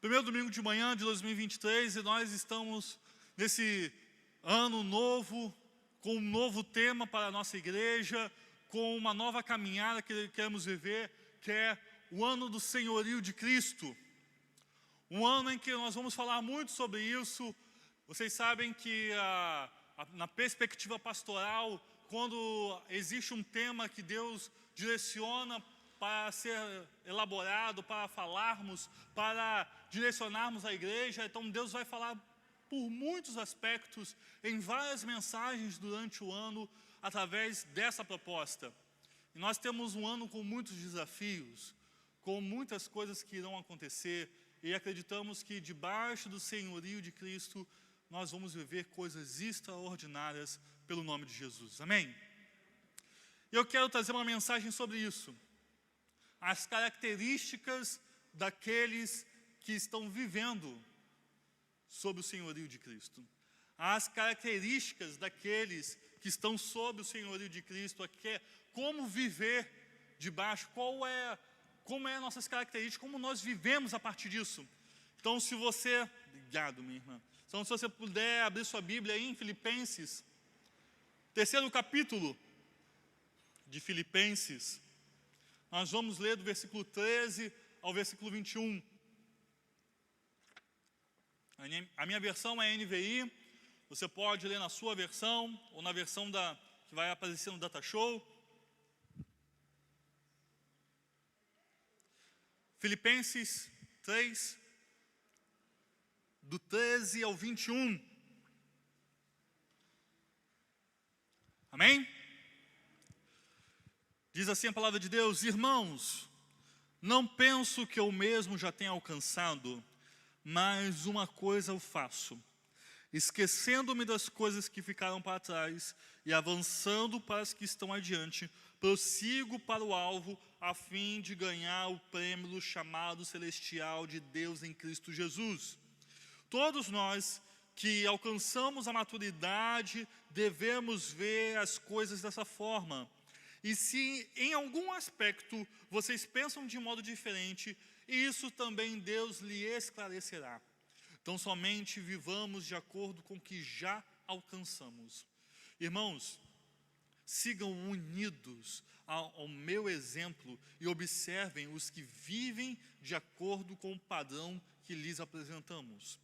Primeiro domingo de manhã de 2023 e nós estamos nesse ano novo, com um novo tema para a nossa igreja, com uma nova caminhada que queremos viver, que é o ano do senhorio de Cristo. Um ano em que nós vamos falar muito sobre isso. Vocês sabem que na perspectiva pastoral, quando existe um tema que Deus direciona para ser elaborado, para falarmos, para direcionarmos a igreja, então Deus vai falar por muitos aspectos, em várias mensagens durante o ano, através dessa proposta. E nós temos um ano com muitos desafios, com muitas coisas que irão acontecer, e acreditamos que debaixo do senhorio de Cristo, nós vamos viver coisas extraordinárias pelo nome de Jesus. Amém? E eu quero trazer uma mensagem sobre isso. As características daqueles que estão vivendo sob o senhorio de Cristo. As características daqueles que estão sob o senhorio de Cristo, como viver debaixo, como é nossas características, como nós vivemos a partir disso. Então, se você, obrigado minha irmã, então se você puder abrir sua Bíblia aí em Filipenses, 3º capítulo de Filipenses, nós vamos ler do versículo 13 ao versículo 21. A minha versão é NVI, você pode ler na sua versão, ou na versão que vai aparecer no Data Show. Filipenses 3, do 13 ao 21. Amém? Diz assim a palavra de Deus: irmãos, não penso que eu mesmo já tenha alcançado, mas uma coisa eu faço, esquecendo-me das coisas que ficaram para trás e avançando para as que estão adiante, prossigo para o alvo, a fim de ganhar o prêmio do chamado celestial de Deus em Cristo Jesus. Todos nós que alcançamos a maturidade devemos ver as coisas dessa forma. E se em algum aspecto vocês pensam de modo diferente, isso também Deus lhe esclarecerá. Então somente vivamos de acordo com o que já alcançamos. Irmãos, sigam unidos ao meu exemplo e observem os que vivem de acordo com o padrão que lhes apresentamos.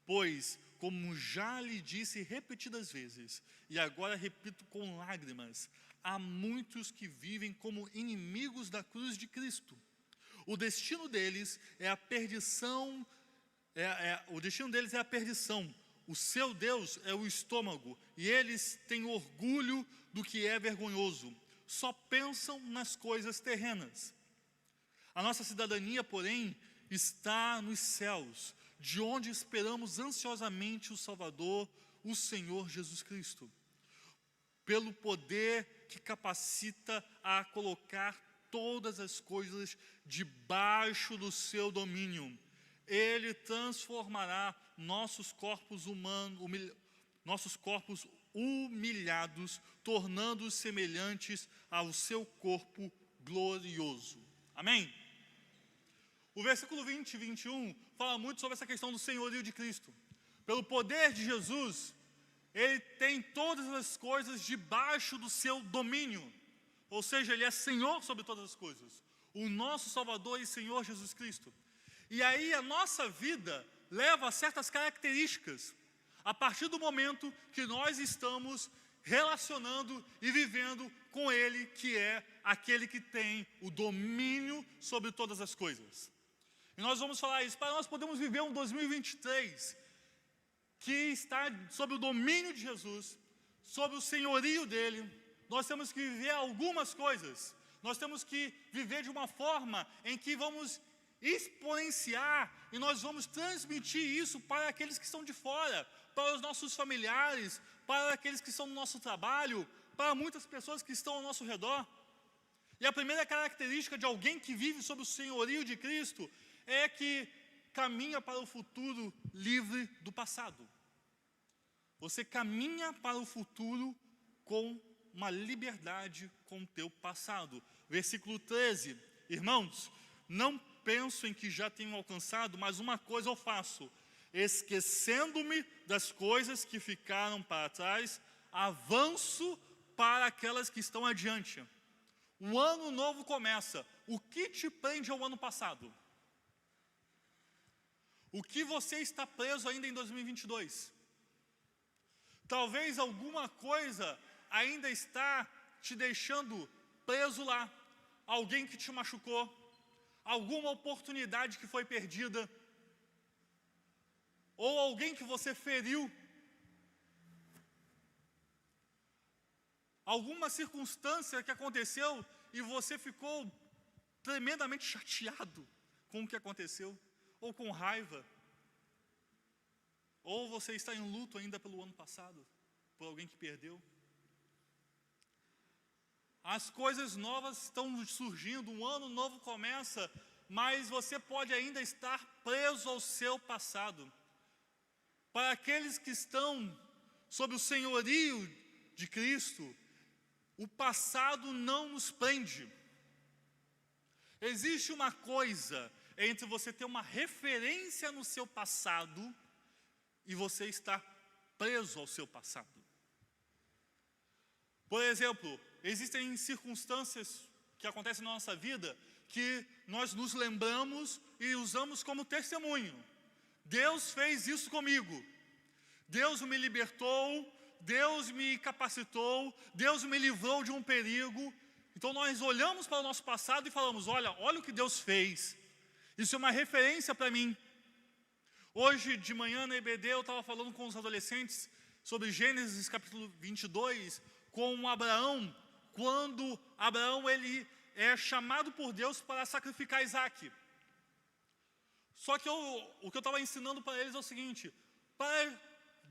Pois, como já lhe disse repetidas vezes, e agora repito com lágrimas, há muitos que vivem como inimigos da cruz de Cristo. O destino deles é a perdição, O seu Deus é o estômago, e eles têm orgulho do que é vergonhoso. Só pensam nas coisas terrenas. A nossa cidadania, porém, está nos céus, de onde esperamos ansiosamente o Salvador, o Senhor Jesus Cristo. Pelo poder que capacita a colocar todas as coisas debaixo do seu domínio. Ele transformará nossos corpos humilhados, tornando-os semelhantes ao seu corpo glorioso. Amém? O versículo 20 e 21 fala muito sobre essa questão do senhorio de Cristo. Pelo poder de Jesus, Ele tem todas as coisas debaixo do seu domínio. Ou seja, Ele é Senhor sobre todas as coisas. O nosso Salvador e Senhor Jesus Cristo. E aí a nossa vida leva a certas características. A partir do momento que nós estamos relacionando e vivendo com Ele, que é aquele que tem o domínio sobre todas as coisas. E nós vamos falar isso, para nós podermos viver um 2023 que está sob o domínio de Jesus, sob o senhorio dEle. Nós temos que viver algumas coisas. Nós temos que viver de uma forma em que vamos exponenciar e nós vamos transmitir isso para aqueles que estão de fora, para os nossos familiares, para aqueles que estão no nosso trabalho, para muitas pessoas que estão ao nosso redor. E a primeira característica de alguém que vive sob o senhorio de Cristo é que caminha para o futuro livre do passado. Você caminha para o futuro com uma liberdade com o teu passado. Versículo 13. Irmãos, não penso em que já tenho alcançado, mas uma coisa eu faço, esquecendo-me das coisas que ficaram para trás, avanço para aquelas que estão adiante. Um ano novo começa. O que te prende ao ano passado? O que você está preso ainda em 2022? Talvez alguma coisa ainda está te deixando preso lá. Alguém que te machucou, alguma oportunidade que foi perdida, ou alguém que você feriu, alguma circunstância que aconteceu e você ficou tremendamente chateado com o que aconteceu, ou com raiva, ou você está em luto ainda pelo ano passado, por alguém que perdeu. As coisas novas estão surgindo, um ano novo começa, mas você pode ainda estar preso ao seu passado. Para aqueles que estão sob o senhorio de Cristo, o passado não nos prende. Existe uma coisa entre você ter uma referência no seu passado e você estar preso ao seu passado. Por exemplo, existem circunstâncias que acontecem na nossa vida que nós nos lembramos e usamos como testemunho. Deus fez isso comigo. Deus me libertou, Deus me capacitou, Deus me livrou de um perigo. Então nós olhamos para o nosso passado e falamos, olha o que Deus fez. Isso é uma referência para mim. Hoje de manhã na EBD eu estava falando com os adolescentes sobre Gênesis capítulo 22, com Abraão, quando Abraão ele é chamado por Deus para sacrificar Isaac. Só que o que eu estava ensinando para eles é o seguinte, para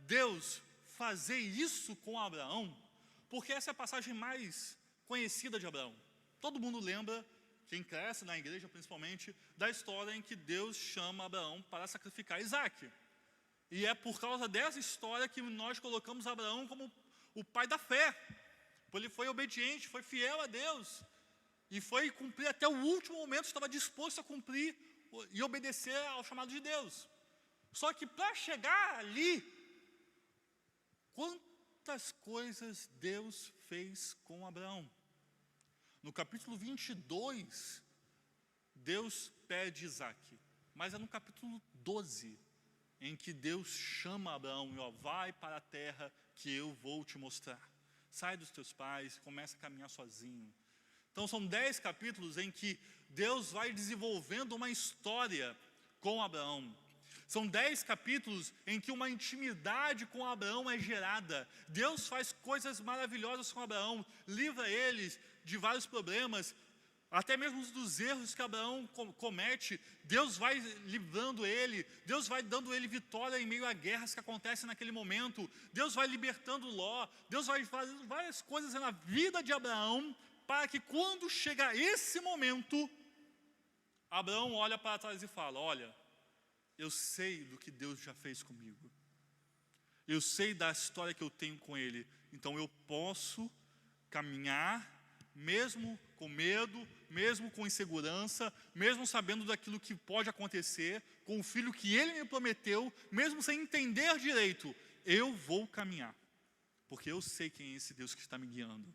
Deus fazer isso com Abraão, porque essa é a passagem mais conhecida de Abraão. Todo mundo lembra, quem cresce na igreja principalmente, da história em que Deus chama Abraão para sacrificar Isaac. E é por causa dessa história que nós colocamos Abraão como o pai da fé. Ele foi obediente, foi fiel a Deus. E foi cumprir até o último momento, estava disposto a cumprir e obedecer ao chamado de Deus. Só que para chegar ali, quantas coisas Deus fez com Abraão? No capítulo 22, Deus pede Isaac. Mas é no capítulo 12, em que Deus chama Abraão e vai para a terra que eu vou te mostrar. Sai dos teus pais, começa a caminhar sozinho. Então são 10 capítulos em que Deus vai desenvolvendo uma história com Abraão. São 10 capítulos em que uma intimidade com Abraão é gerada. Deus faz coisas maravilhosas com Abraão, livra eles de vários problemas, até mesmo dos erros que Abraão comete. Deus vai livrando ele, Deus vai dando ele vitória em meio a guerras que acontecem naquele momento. Deus vai libertando Ló, Deus vai fazendo várias coisas na vida de Abraão, para que quando chega esse momento, Abraão olha para trás e fala, olha, eu sei do que Deus já fez comigo. Eu sei da história que eu tenho com Ele. Então eu posso caminhar, mesmo com medo, mesmo com insegurança, mesmo sabendo daquilo que pode acontecer, com o filho que Ele me prometeu, mesmo sem entender direito, eu vou caminhar. Porque eu sei quem é esse Deus que está me guiando.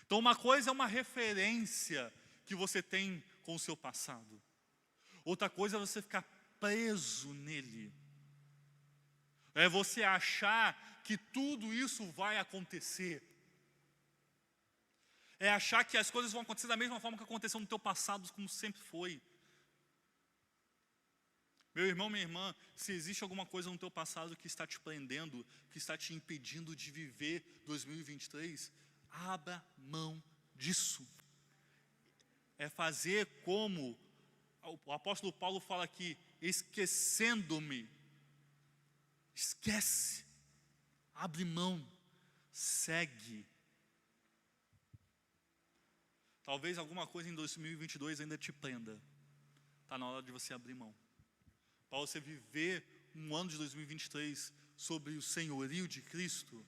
Então uma coisa é uma referência que você tem com o seu passado. Outra coisa é você ficar preso nele. É você achar que tudo isso vai acontecer. É achar que as coisas vão acontecer da mesma forma que aconteceu no teu passado, como sempre foi. Meu irmão, minha irmã, se existe alguma coisa no teu passado que está te prendendo, que está te impedindo de viver 2023, abra mão disso. É fazer como o apóstolo Paulo fala aqui, esquecendo-me. Esquece, abre mão, segue. Talvez alguma coisa em 2022 ainda te prenda. Está na hora de você abrir mão. Para você viver um ano de 2023 sobre o senhorio de Cristo,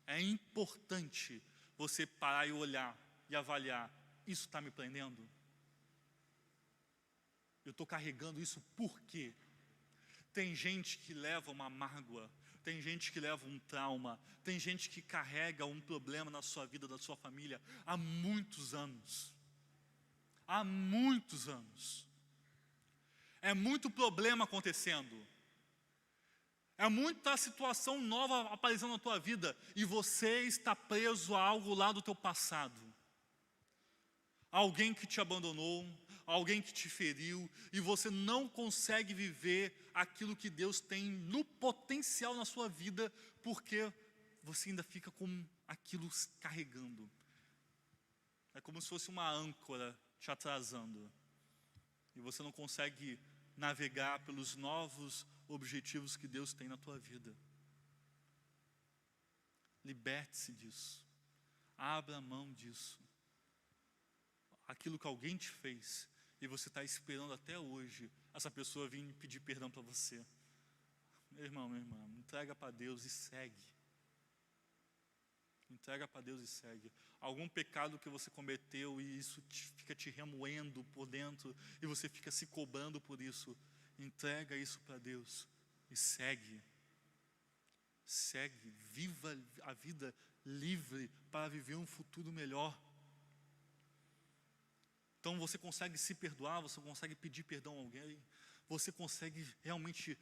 é importante você parar e olhar e avaliar, isso está me prendendo? Eu estou carregando isso por quê? Tem gente que leva uma mágoa, tem gente que leva um trauma, tem gente que carrega um problema na sua vida, na sua família, há muitos anos. Há muitos anos. É muito problema acontecendo. É muita situação nova aparecendo na tua vida, e você está preso a algo lá do teu passado. Alguém que te abandonou, alguém que te feriu, e você não consegue viver aquilo que Deus tem no potencial na sua vida, porque você ainda fica com aquilo carregando. É como se fosse uma âncora te atrasando, e você não consegue navegar pelos novos objetivos que Deus tem na tua vida. Liberte-se disso. Abra mão disso. Aquilo que alguém te fez, e você está esperando até hoje essa pessoa vir pedir perdão para você. Meu irmão, minha irmã, entrega para Deus e segue. Entrega para Deus e segue. Algum pecado que você cometeu e isso fica te remoendo por dentro, e você fica se cobrando por isso, entrega isso para Deus e segue. Segue, viva a vida livre para viver um futuro melhor. Então você consegue se perdoar, você consegue pedir perdão a alguém, você consegue realmente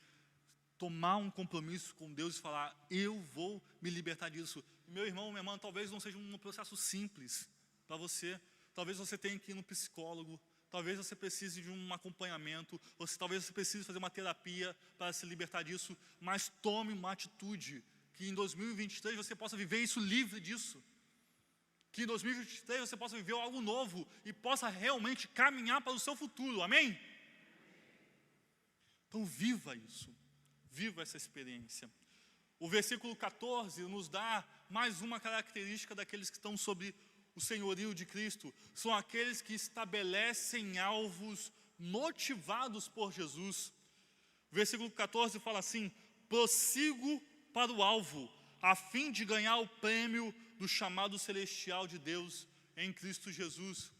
tomar um compromisso com Deus e falar, eu vou me libertar disso. Meu irmão, minha irmã, talvez não seja um processo simples para você. Talvez você tenha que ir no psicólogo, talvez você precise de um acompanhamento, talvez você precise fazer uma terapia para se libertar disso, mas tome uma atitude, que em 2023 você possa viver isso livre disso. Que em 2023 você possa viver algo novo e possa realmente caminhar para o seu futuro, amém? Então viva isso, viva essa experiência. O versículo 14 nos dá mais uma característica daqueles que estão sob o senhorio de Cristo. São aqueles que estabelecem alvos motivados por Jesus. O versículo 14 fala assim, prossigo para o alvo, a fim de ganhar o prêmio do chamado celestial de Deus em Cristo Jesus.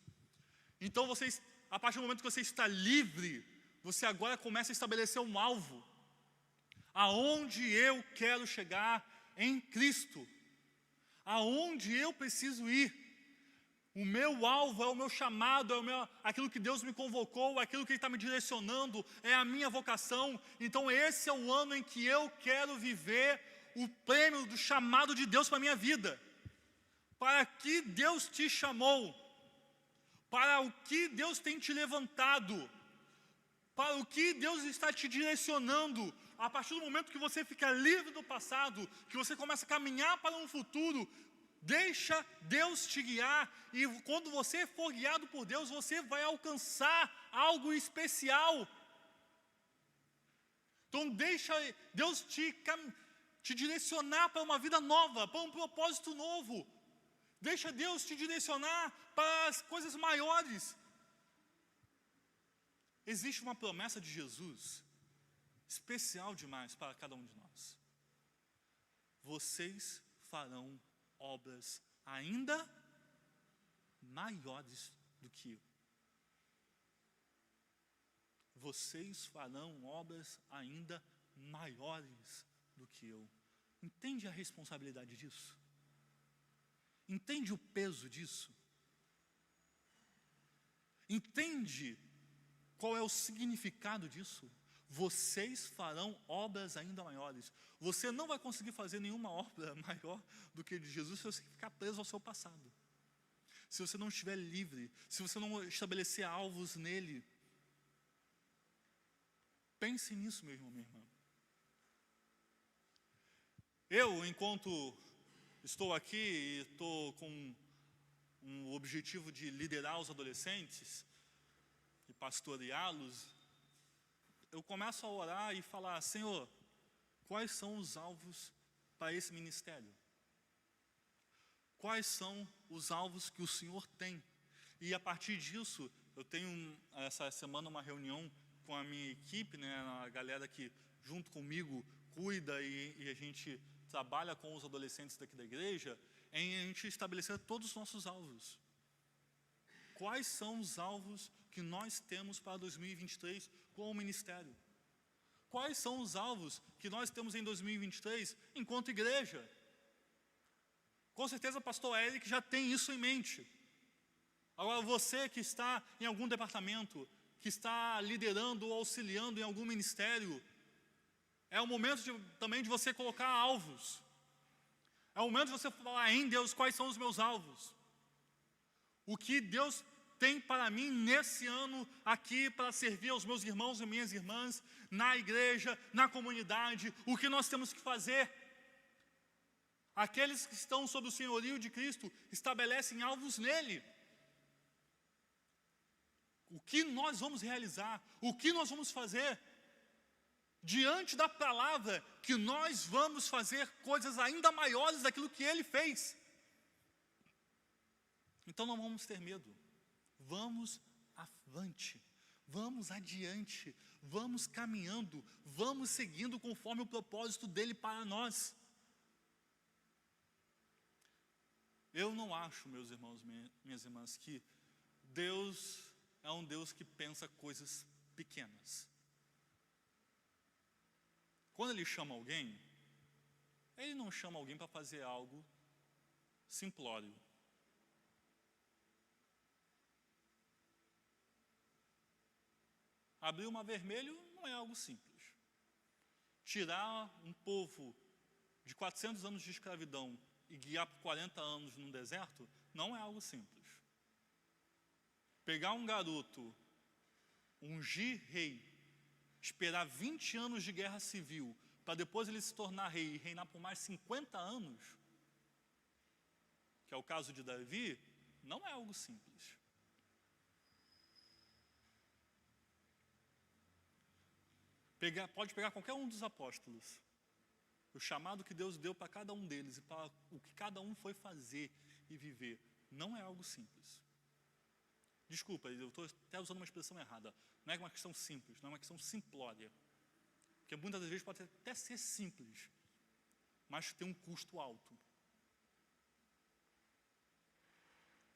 Então a partir do momento que você está livre, você agora começa a estabelecer um alvo. Aonde eu quero chegar em Cristo? Aonde eu preciso ir? O meu alvo é o meu chamado, aquilo que Deus me convocou, aquilo que Ele está me direcionando, é a minha vocação. Então esse é o ano em que eu quero viver o prêmio do chamado de Deus para a minha vida. Para que Deus te chamou, para o que Deus tem te levantado, para o que Deus está te direcionando. A partir do momento que você fica livre do passado, que você começa a caminhar para um futuro, deixa Deus te guiar, e quando você for guiado por Deus, você vai alcançar algo especial. Então deixa Deus te direcionar para uma vida nova, para um propósito novo. Deixa Deus te direcionar para as coisas maiores. Existe uma promessa de Jesus, especial demais para cada um de nós. Vocês farão obras ainda maiores do que eu. Vocês farão obras ainda maiores do que eu. Entende a responsabilidade disso? Entende o peso disso? Entende qual é o significado disso? Vocês farão obras ainda maiores. Você não vai conseguir fazer nenhuma obra maior do que de Jesus se você ficar preso ao seu passado. Se você não estiver livre, se você não estabelecer alvos nele. Pense nisso, meu irmão, minha irmã. Eu, enquanto estou aqui e estou com um objetivo de liderar os adolescentes e pastoreá-los, eu começo a orar e falar, Senhor, quais são os alvos para esse ministério? Quais são os alvos que o Senhor tem? E a partir disso, eu tenho essa semana uma reunião com a minha equipe, né, a galera que junto comigo cuida e a gente trabalha com os adolescentes daqui da igreja, em a gente estabelecer todos os nossos alvos. Quais são os alvos que nós temos para 2023 como ministério? Quais são os alvos que nós temos em 2023 enquanto igreja? Com certeza o pastor Eric já tem isso em mente. Agora, você que está em algum departamento, que está liderando ou auxiliando em algum ministério, é o momento também de você colocar alvos. É o momento de você falar em Deus quais são os meus alvos. O que Deus tem para mim nesse ano aqui para servir aos meus irmãos e minhas irmãs, na igreja, na comunidade, o que nós temos que fazer. Aqueles que estão sob o senhorio de Cristo estabelecem alvos nele. O que nós vamos realizar? O que nós vamos fazer? Diante da palavra, que nós vamos fazer coisas ainda maiores daquilo que ele fez. Então não vamos ter medo. Vamos avante. Vamos adiante. Vamos caminhando. Vamos seguindo conforme o propósito dele para nós. Eu não acho, meus irmãos, minhas irmãs, que Deus é um Deus que pensa coisas pequenas. Quando ele chama alguém, ele não chama alguém para fazer algo simplório. Abrir o mar vermelho não é algo simples. Tirar um povo de 400 anos de escravidão e guiar por 40 anos num deserto não é algo simples. Pegar um garoto, ungir rei, esperar 20 anos de guerra civil, para depois ele se tornar rei e reinar por mais 50 anos, que é o caso de Davi, não é algo simples. Pode pegar qualquer um dos apóstolos, o chamado que Deus deu para cada um deles e para o que cada um foi fazer e viver, não é algo simples. Desculpa, eu estou até usando uma expressão errada. Não é uma questão simples, não é uma questão simplória. Porque muitas das vezes pode até ser simples, mas tem um custo alto.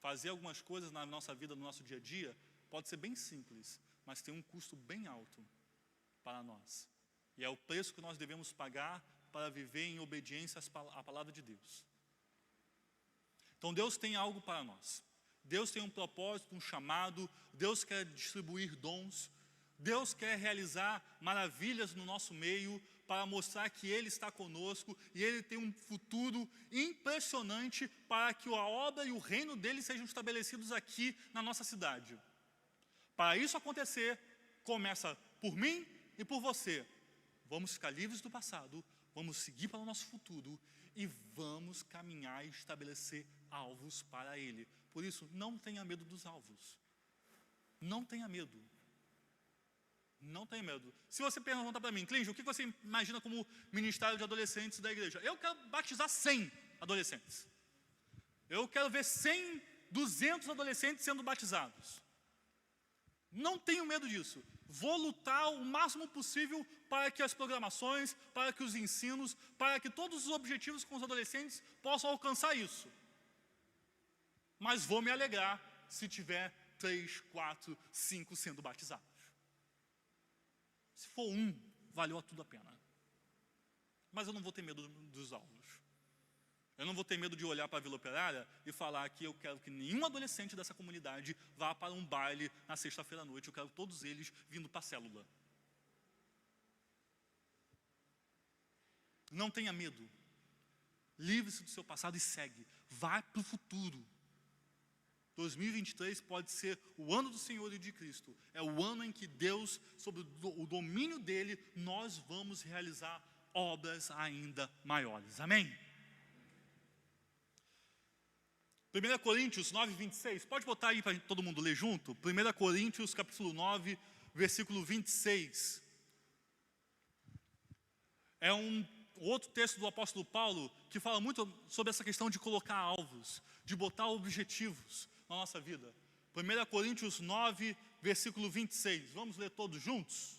Fazer algumas coisas na nossa vida, no nosso dia a dia, pode ser bem simples, mas tem um custo bem alto para nós. E é o preço que nós devemos pagar para viver em obediência à palavra de Deus. Então Deus tem algo para nós. Deus tem um propósito, um chamado. Deus quer distribuir dons. Deus quer realizar maravilhas no nosso meio para mostrar que Ele está conosco e Ele tem um futuro impressionante para que a obra e o reino dEle sejam estabelecidos aqui na nossa cidade. Para isso acontecer, começa por mim e por você. Vamos ficar livres do passado, vamos seguir para o nosso futuro e vamos caminhar e estabelecer alvos para Ele. Por isso, não tenha medo dos alvos. Não tenha medo. Não tenha medo. Se você perguntar para mim, Clínio, o que você imagina como ministério de adolescentes da igreja? Eu quero batizar 100 adolescentes. Eu quero ver 100, 200 adolescentes sendo batizados. Não tenho medo disso. Vou lutar o máximo possível para que as programações, para que os ensinos, para que todos os objetivos com os adolescentes possam alcançar isso. Mas vou me alegrar se tiver 3, 4, 5 sendo batizados. Se for um, valeu tudo a pena. Mas eu não vou ter medo dos alvos. Eu não vou ter medo de olhar para a Vila Operária e falar que eu quero que nenhum adolescente dessa comunidade vá para um baile na sexta-feira à noite. Eu quero todos eles vindo para a célula. Não tenha medo. Livre-se do seu passado e segue. Vai para o futuro. 2023 pode ser o ano do Senhor e de Cristo. É o ano em que Deus, sob o domínio dEle, nós vamos realizar obras ainda maiores. Amém? 1 Coríntios 9, 26. Pode botar aí para todo mundo ler junto? 1 Coríntios capítulo 9, versículo 26. É um outro texto do apóstolo Paulo que fala muito sobre essa questão de colocar alvos, de botar objetivos na nossa vida. 1 Coríntios 9, versículo 26. Vamos ler todos juntos?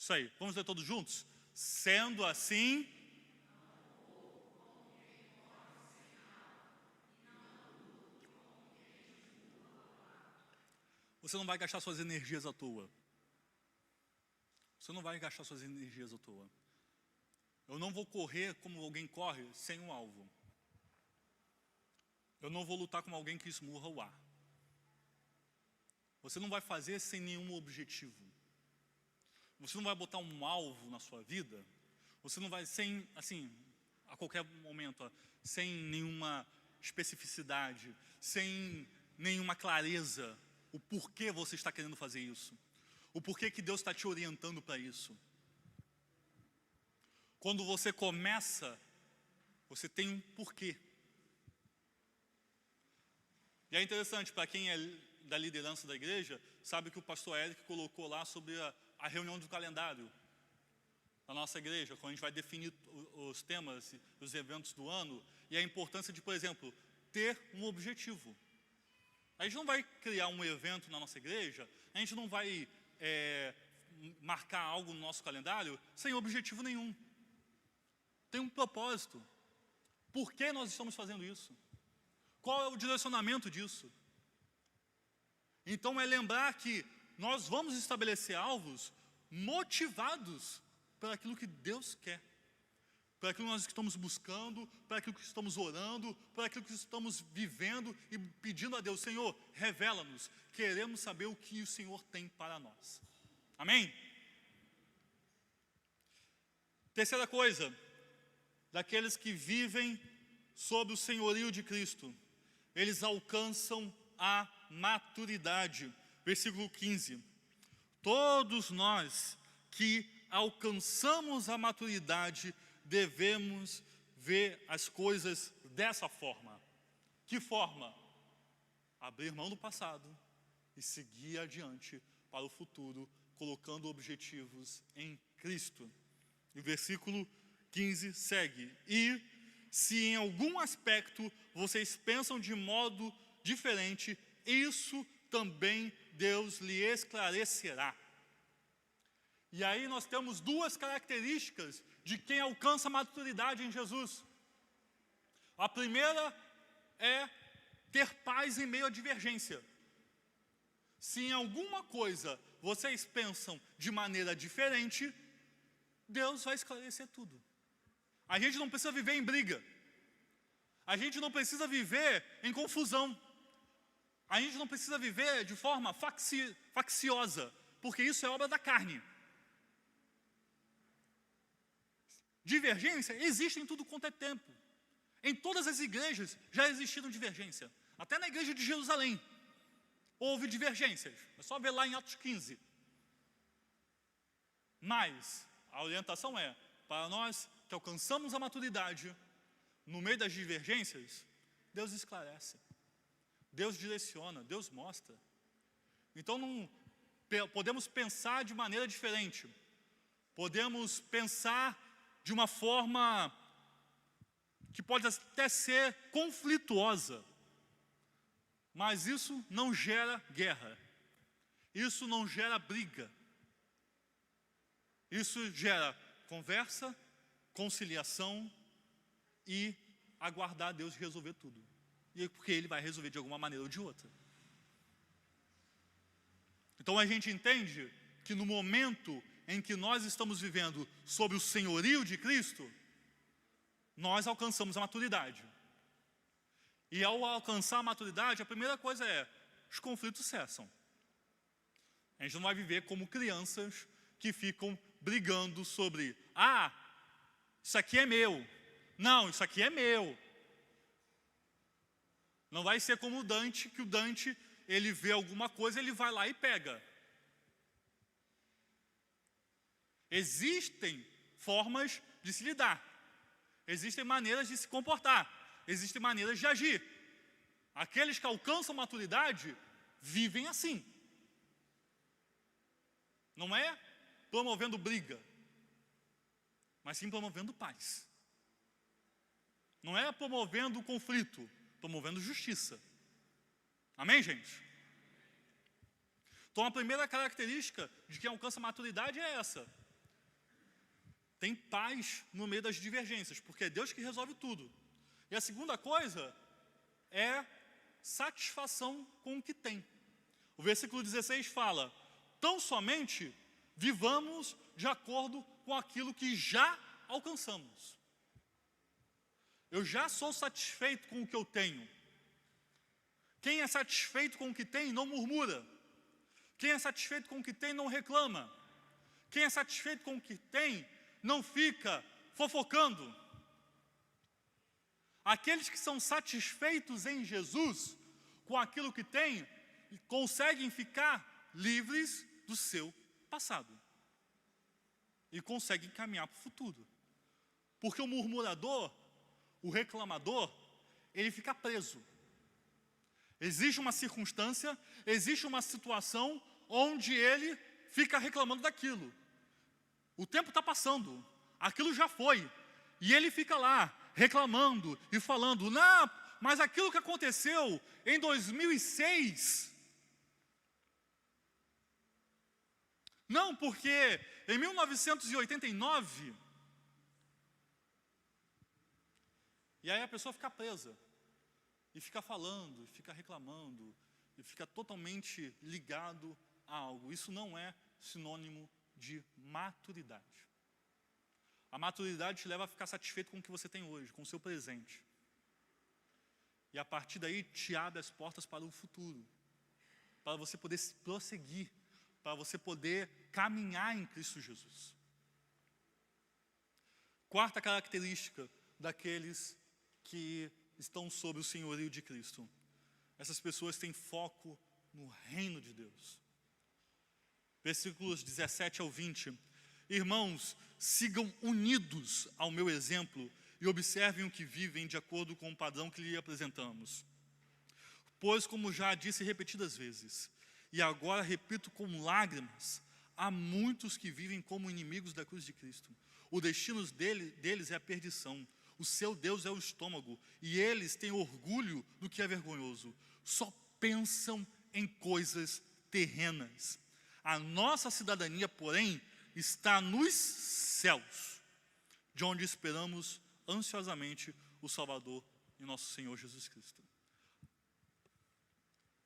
Isso aí, vamos ler todos juntos? Sendo assim, você não vai gastar suas energias à toa. Você não vai gastar suas energias à toa. Eu não vou correr como alguém corre sem um alvo. Eu não vou lutar como alguém que esmurra o ar. Você não vai fazer sem nenhum objetivo. Você não vai botar um alvo na sua vida. Você não vai sem, assim, a qualquer momento, sem nenhuma especificidade, sem nenhuma clareza, o porquê você está querendo fazer isso. O porquê que Deus está te orientando para isso. Quando você começa, você tem um porquê. E é interessante, para quem é da liderança da igreja, sabe que o pastor Eric colocou lá sobre a reunião do calendário da nossa igreja, quando a gente vai definir os temas, os eventos do ano, e a importância de, por exemplo, ter um objetivo. A gente não vai criar um evento na nossa igreja, a gente não vai marcar algo no nosso calendário sem objetivo nenhum. Tem um propósito. Por que nós estamos fazendo isso? Qual é o direcionamento disso? Então é lembrar que nós vamos estabelecer alvos motivados por aquilo que Deus quer, por aquilo que nós estamos buscando, por aquilo que estamos orando, por aquilo que estamos vivendo e pedindo a Deus: Senhor, revela-nos, queremos saber o que o Senhor tem para nós. Amém? Terceira coisa, daqueles que vivem sob o senhorio de Cristo, eles alcançam a maturidade. Versículo 15. Todos nós que alcançamos a maturidade devemos ver as coisas dessa forma. Que forma? Abrir mão do passado e seguir adiante para o futuro, colocando objetivos em Cristo. E o versículo 15 segue: e se em algum aspecto vocês pensam de modo diferente, isso também Deus lhe esclarecerá. E aí nós temos duas características de quem alcança a maturidade em Jesus. A primeira é ter paz em meio à divergência. Se em alguma coisa vocês pensam de maneira diferente, Deus vai esclarecer tudo. A gente não precisa viver em briga. A gente não precisa viver em confusão. A gente não precisa viver de forma facciosa, porque isso é obra da carne. Divergência existe em tudo quanto é tempo. Em todas as igrejas já existiram divergência. Até na igreja de Jerusalém houve divergências. É só ver lá em Atos 15. Mas a orientação é, para nós que alcançamos a maturidade, no meio das divergências, Deus esclarece, Deus direciona, Deus mostra. Então não podemos pensar de maneira diferente, podemos pensar de uma forma que pode até ser conflituosa, mas isso não gera guerra, isso não gera briga, isso gera conversa, conciliação e aguardar Deus resolver tudo. E porque Ele vai resolver de alguma maneira ou de outra. Então a gente entende que no momento em que nós estamos vivendo sob o senhorio de Cristo, nós alcançamos a maturidade. E ao alcançar a maturidade, a primeira coisa é, os conflitos cessam. A gente não vai viver como crianças que ficam brigando sobre, isso aqui é meu. Não, isso aqui é meu. Não vai ser como o Dante, que o Dante, ele vê alguma coisa, ele vai lá e pega. Existem formas de se lidar. Existem maneiras de se comportar. Existem maneiras de agir. Aqueles que alcançam maturidade vivem assim. Não é promovendo briga, mas sim promovendo paz. Não é promovendo conflito, promovendo justiça. Amém, gente? Então a primeira característica de quem alcança maturidade é essa. tem paz no meio das divergências, porque é Deus que resolve tudo. E a segunda coisa é satisfação com o que tem. O versículo 16 fala: tão somente vivamos de acordo com aquilo que já alcançamos. Eu já sou satisfeito com o que eu tenho. Quem é satisfeito com o que tem não murmura. Quem é satisfeito com o que tem não reclama. Quem é satisfeito com o que tem não fica fofocando. Aqueles que são satisfeitos em Jesus com aquilo que têm, conseguem ficar livres do seu passado. E conseguem caminhar para o futuro. Porque o murmurador, o reclamador, ele fica preso. Existe uma circunstância, existe uma situação onde ele fica reclamando daquilo. O tempo está passando, aquilo já foi. E ele fica lá, reclamando e falando: não, mas aquilo que aconteceu em 2006... Não, porque em 1989... E aí a pessoa fica presa. E fica falando, e fica reclamando, e fica totalmente ligado a algo. Isso não é sinônimo de maturidade. A maturidade te leva a ficar satisfeito com o que você tem hoje, com o seu presente. E a partir daí te abre as portas para o futuro. Para você poder prosseguir, para você poder caminhar em Cristo Jesus. Quarta característica daqueles que estão sob o senhorio de Cristo: essas pessoas têm foco no reino de Deus. Versículos 17 ao 20. Irmãos, sigam unidos ao meu exemplo e observem o que vivem de acordo com o padrão que lhe apresentamos. Pois, como já disse repetidas vezes, e agora repito com lágrimas, há muitos que vivem como inimigos da cruz de Cristo. O destino deles é a perdição. O seu Deus é o estômago, e eles têm orgulho do que é vergonhoso. Só pensam em coisas terrenas. A nossa cidadania, porém, está nos céus, de onde esperamos ansiosamente o Salvador e nosso Senhor Jesus Cristo.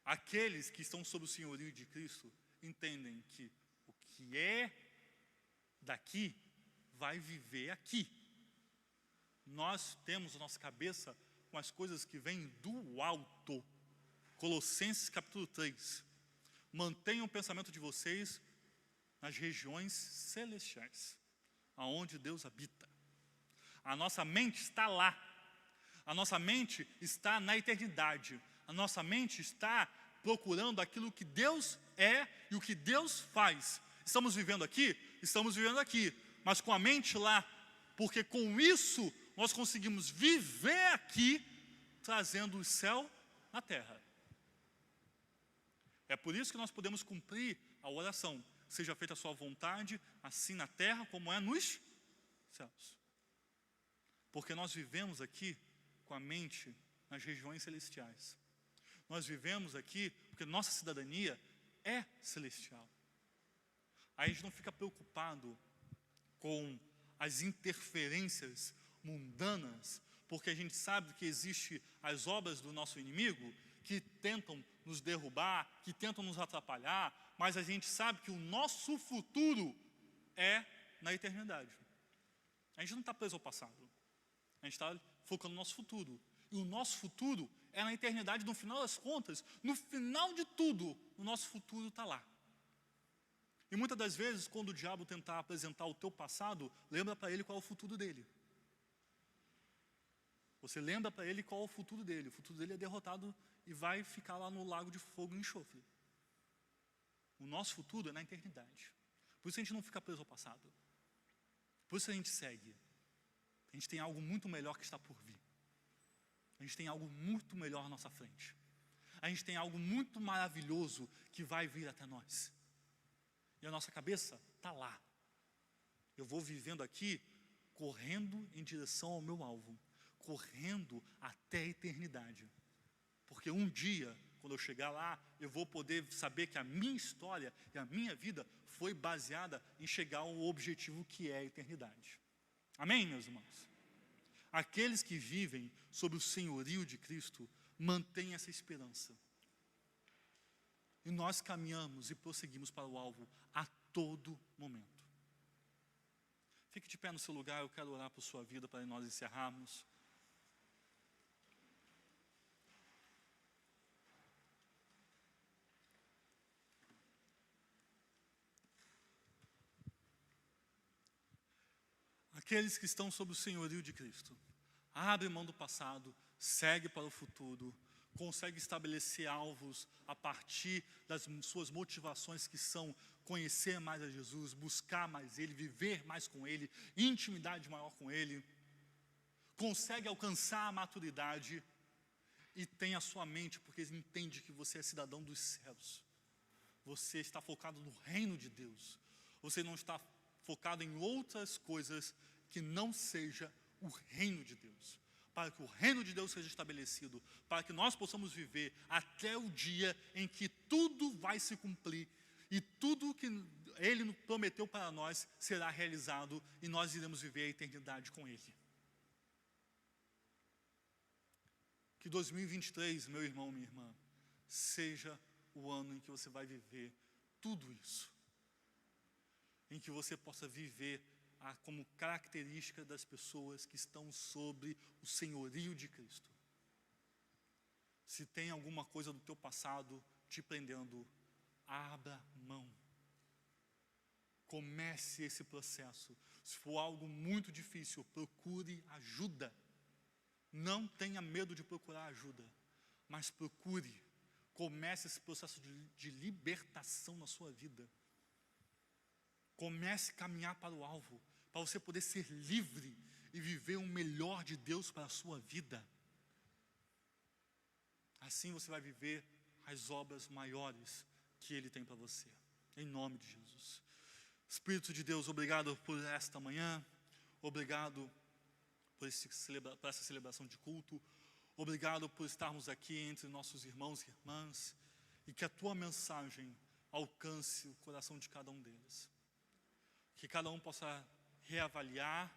Aqueles que estão sob o senhorio de Cristo entendem que o que é daqui vai viver aqui. Nós temos a nossa cabeça com as coisas que vêm do alto. Colossenses capítulo 3. Mantenham o pensamento de vocês nas regiões celestiais, aonde Deus habita. A nossa mente está lá. A nossa mente está na eternidade. A nossa mente está procurando aquilo que Deus é e o que Deus faz. Estamos vivendo aqui? Estamos vivendo aqui, mas com a mente lá, porque com isso nós conseguimos viver aqui, trazendo o céu na terra. É por isso que nós podemos cumprir a oração: seja feita a sua vontade, assim na terra como é nos céus. Porque nós vivemos aqui com a mente nas regiões celestiais. Nós vivemos aqui porque nossa cidadania é celestial. Aí a gente não fica preocupado com as interferências mundanas, porque a gente sabe que existem as obras do nosso inimigo que tentam nos derrubar, que tentam nos atrapalhar, mas a gente sabe que o nosso futuro é na eternidade. A gente não está preso ao passado, a gente está focando no nosso futuro. E o nosso futuro é na eternidade. No final das contas, no final de tudo, o nosso futuro está lá. E muitas das vezes, quando o diabo tentar apresentar o teu passado, lembra para ele qual é o futuro dele. Você lembra para ele qual é o futuro dele. O futuro dele é derrotado e vai ficar lá no lago de fogo e enxofre. O nosso futuro é na eternidade. Por isso a gente não fica preso ao passado. Por isso a gente segue. A gente tem algo muito melhor que está por vir. A gente tem algo muito melhor à nossa frente. A gente tem algo muito maravilhoso que vai vir até nós. E a nossa cabeça está lá. Eu vou vivendo aqui, correndo em direção ao meu alvo. Correndo até a eternidade. porque um dia, quando eu chegar lá, eu vou poder saber que a minha história e a minha vida foi baseada em chegar ao objetivo que é a eternidade. Amém, meus irmãos? Aqueles que vivem sob o senhorio de Cristo mantêm essa esperança. E nós caminhamos e prosseguimos para o alvo a todo momento. Fique de pé no seu lugar, eu quero orar por sua vida para nós encerrarmos. Aqueles que estão sob o senhorio de Cristo, abre mão do passado, segue para o futuro, consegue estabelecer alvos a partir das suas motivações, que são conhecer mais a Jesus, buscar mais Ele, viver mais com Ele, intimidade maior com Ele, consegue alcançar a maturidade e tem a sua mente, porque entende que você é cidadão dos céus, você está focado no reino de Deus, você não está focado em outras coisas que não seja o reino de Deus, para que o reino de Deus seja estabelecido, para que nós possamos viver até o dia em que tudo vai se cumprir, e tudo que Ele prometeu para nós será realizado, e nós iremos viver a eternidade com Ele. Que 2023, meu irmão, minha irmã, seja o ano em que você vai viver tudo isso, em que você possa viver como característica das pessoas que estão sobre o senhorio de Cristo. Se tem alguma coisa do teu passado te prendendo, abra mão. Comece esse processo. Se for algo muito difícil, procure ajuda. Não tenha medo de procurar ajuda, mas procure. Comece esse processo de libertação na sua vida. Comece a caminhar para o alvo, para você poder ser livre e viver o melhor de Deus para a sua vida. Assim você vai viver as obras maiores que Ele tem para você, em nome de Jesus. Espírito de Deus, obrigado por esta manhã, obrigado por essa celebração de culto, obrigado por estarmos aqui entre nossos irmãos e irmãs, e que a Tua mensagem alcance o coração de cada um deles. Que cada um possa reavaliar,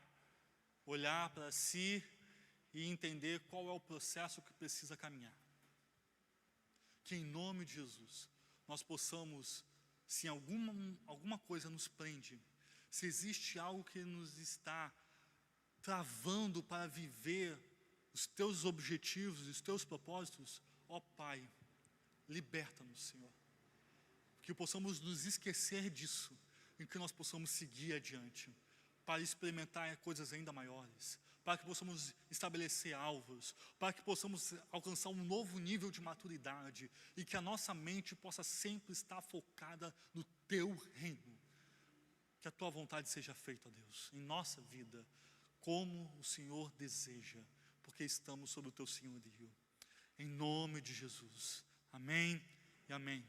olhar para si e entender qual é o processo que precisa caminhar. Que em nome de Jesus, nós possamos, se alguma coisa nos prende, se existe algo que nos está travando para viver os Teus objetivos, os Teus propósitos, ó Pai, liberta-nos, Senhor. Que possamos nos esquecer disso, em que nós possamos seguir adiante, para experimentar coisas ainda maiores, para que possamos estabelecer alvos, para que possamos alcançar um novo nível de maturidade, e que a nossa mente possa sempre estar focada no Teu reino. Que a Tua vontade seja feita, ó Deus, em nossa vida, como o Senhor deseja, porque estamos sob o Teu senhorio. Em nome de Jesus. Amém e amém.